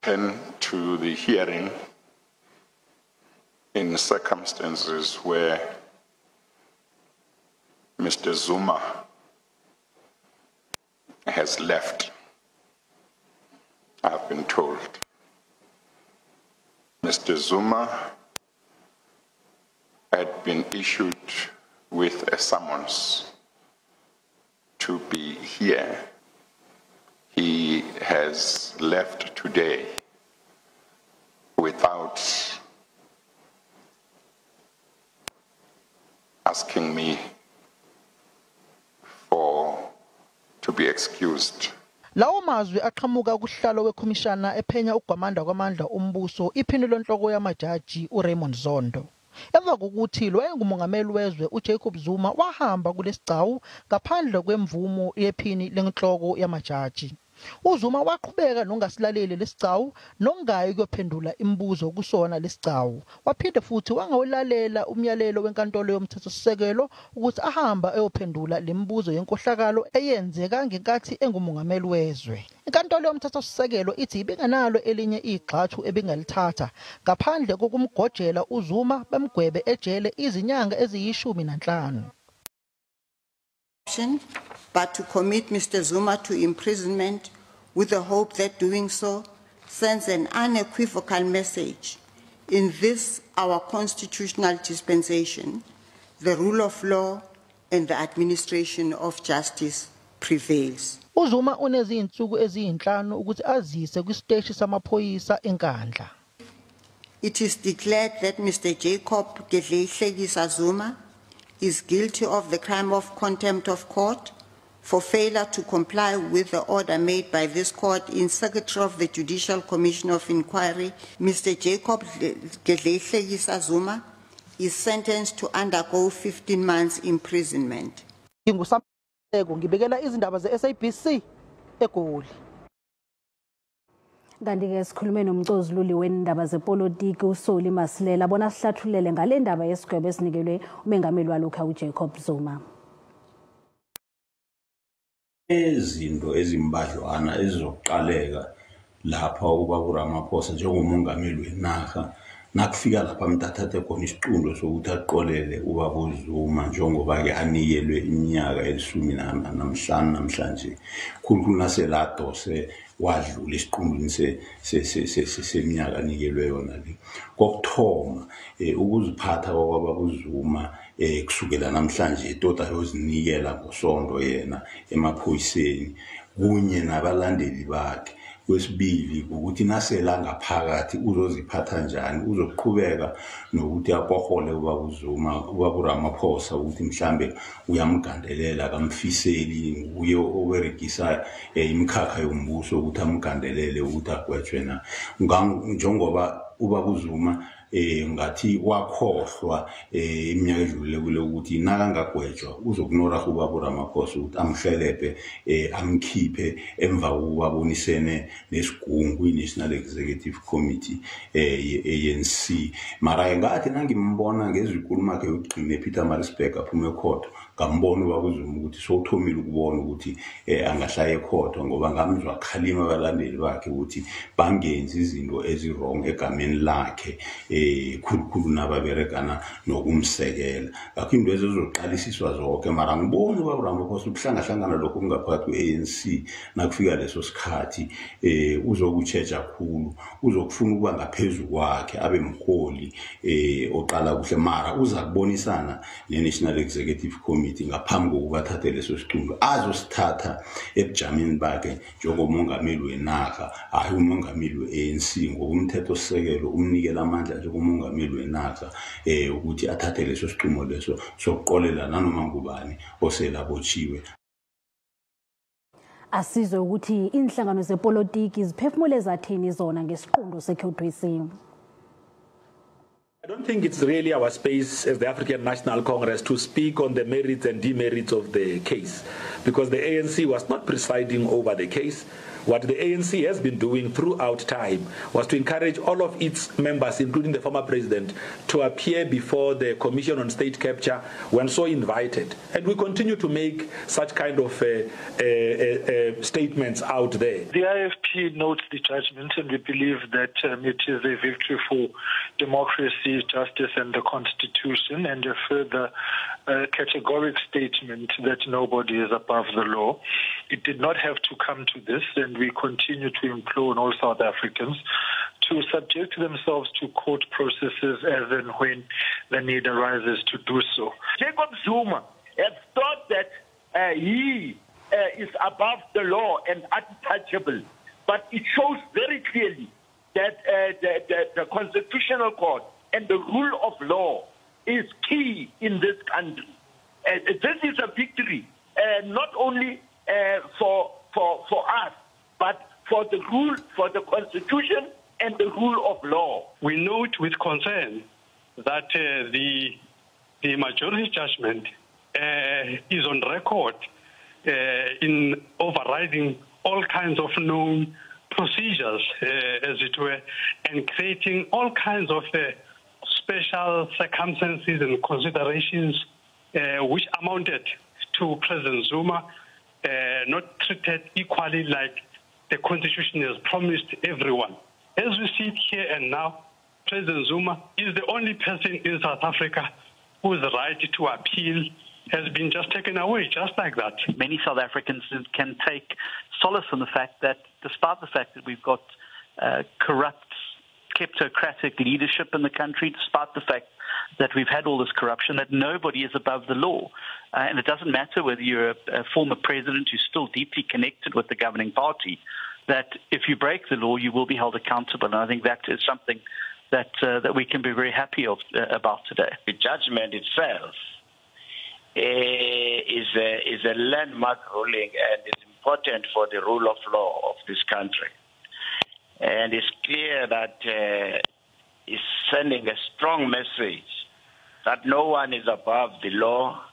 to the hearing in circumstances where Mr. Zuma has left, I've been told. Mr. Zuma had been issued with a summons to be here. He has left today without asking me to be excused. Lawo mazwi aqhamuka kuhlalo wekhomishana ephenya ukugwamanda kwamandla ombuso iphini lenhloko yamajaji uRaymond Zondo. Emva kokuthi lo engumongameli wezwe uJacob Zuma wahamba kulesigcawu ngaphandle kwemvumo yephini lenhloko yamajaji. uZuma waqhubeka nongasilaleli lesigcawu nongayi kuyophendula imibuzo kusona lesigcawu. Waphinde futhi wangawulalela umyalelo wenkantolo yomthethosisekelo ukuthi ahamba eyophendula lemibuzo yenkohlakalo eyenzeka ngenkathi engumongameli wezwe. Inkantolo yomthethosisekelo ithi ibinganalo elinye igxathu ebingalithatha ngaphandle kokumgojela uZuma bemgwebe ejele izinyanga eziyishumi-5. But to commit Mr. Zuma to imprisonment with the hope that doing so sends an unequivocal message. In this, our constitutional dispensation, the rule of law and the administration of justice prevails. uZuma unezinsuku eziyinhlanu ukuthi azise kwisiteshi samaphoyisa eNkandla. It is declared that Mr. Jacob Zuma is guilty of the crime of contempt of court for failure to comply with the order made by this court in Secretary of the Judicial Commission of Inquiry. Mr. Jacob Zuma is sentenced to undergo 15 months imprisonment. Ngibekela izindaba ze-SABC eGoli. Kanti-ke sikhulume nomcozululi wendaba zepolitiki uSoli Masilela bona sihlathulele ngale ndaba yesigwebo esinikelwe umengameli walokhu uJacob Zuma. Izinto ezimbadlwana ezizoqaleka lapha uRamaphosa njengomongameli wenarha nakufika lapha mntathathe khona isiqundo sokuthi aqolele uZuma njengoba-ke anikelwe iminyaka eli-15 namhlanje khulukhulu naseladose wadlula esiqundweni seminyaka anikelwe yona le. Kokuthoma ukuziphatha uZuma kusukela namhlanje tota yozinikela ngosonto yena emaphoyiseni kunye nabalandeli bakhe. Kwesibili ukuthi nasela ngaphakathi uzoziphatha njani, uzoqhubeka nokuthi akohole uZuma uRamaphosa ukuthi mhlambe uyamgandelela kamfiseli nguye oberegisa imikhakha yombuso ukuthi amgandelele ukuthi agwetjwe na. Njengoba uZuma ngathi wakhohlwa iminyaka edlule kule ukuthi nakangagwetjwa uzokunora uRamaphosa ukuthi amhelebhe amkhiphe emva kokubabonisene nesigungu iNational Executive Committee ANC. Mara ngathi nangimbona ngezikhuluma ke ugcine Peter Marisbeck aphuma ekhotho ngambona uZuma ukuthi sowuthomile ukubona ukuthi angahlaya ekhotho ngoba ngamzwa khalima abalandeli bakhe ukuthi bangenzi izinto ezirong egameni lakhe khulukhulu nababerekana nokumsekela. Ngakho into ezizoqalisiswa zonke mara ngibona uRamaphosa ukuhlangahlangana lokho kungaphakathi kwe-ANC nakufika leso sikhathi uzokutsheja khulu, uzokufuna ukuba ngaphezulu kwakhe abe mholi oqala kuhle mara uza kubonisana neNational Executive Committee ngaphambi kokubathatha leso siqundo azosithatha ebujameni bakhe njengomongameli wenarha hayi umongameli we-ANC ngokumthethosisekelo umnikela amandla njengomongameli wenarha ukuthi athathe leso siqumo leso sokuqolela nanoma ngubani oselabotshiwe. Asizwe ukuthi inhlangano zepolitiki ziphefumule zathini zona ngesiqundo sekhotho. I don't think it's really our space as the African National Congress to speak on the merits and demerits of the case, because the ANC was not presiding over the case. what the ANC has been doing throughout time was to encourage all of its members, including the former president, to appear before the Commission on State Capture when so invited. And we continue to make such kind of statements out there. The IFP notes the judgment, and we believe that it is a victory for democracy, justice, and the Constitution, and a further categoric statement that nobody is above the law. It did not have to come to this, and we continue to implore on all South Africans to subject themselves to court processes as and when the need arises to do so. Jacob Zuma has thought that he is above the law and untouchable, but it shows very clearly that the Constitutional Court and the rule of law is key in this country. This is a victory, not only for us, but for the rule, for the Constitution and the rule of law. We note with concern that the majority judgment is on record in overriding all kinds of known procedures, as it were, and creating all kinds of special circumstances and considerations which amounted to President Zuma not treated equally like the Constitution has promised everyone. As we sit here and now, President Zuma is the only person in South Africa whose right to appeal has been just taken away, just like that. Many South Africans can take solace in the fact that, despite the fact that we've got corrupt, kleptocratic leadership in the country, despite the fact that we've had all this corruption, that nobody is above the law. And it doesn't matter whether you're a former president who's still deeply connected with the governing party, that if you break the law, you will be held accountable. And I think that is something that we can be very happy about today. The judgment itself is a landmark ruling and is important for the rule of law of this country. And it's clear that it's sending a strong message that no one is above the law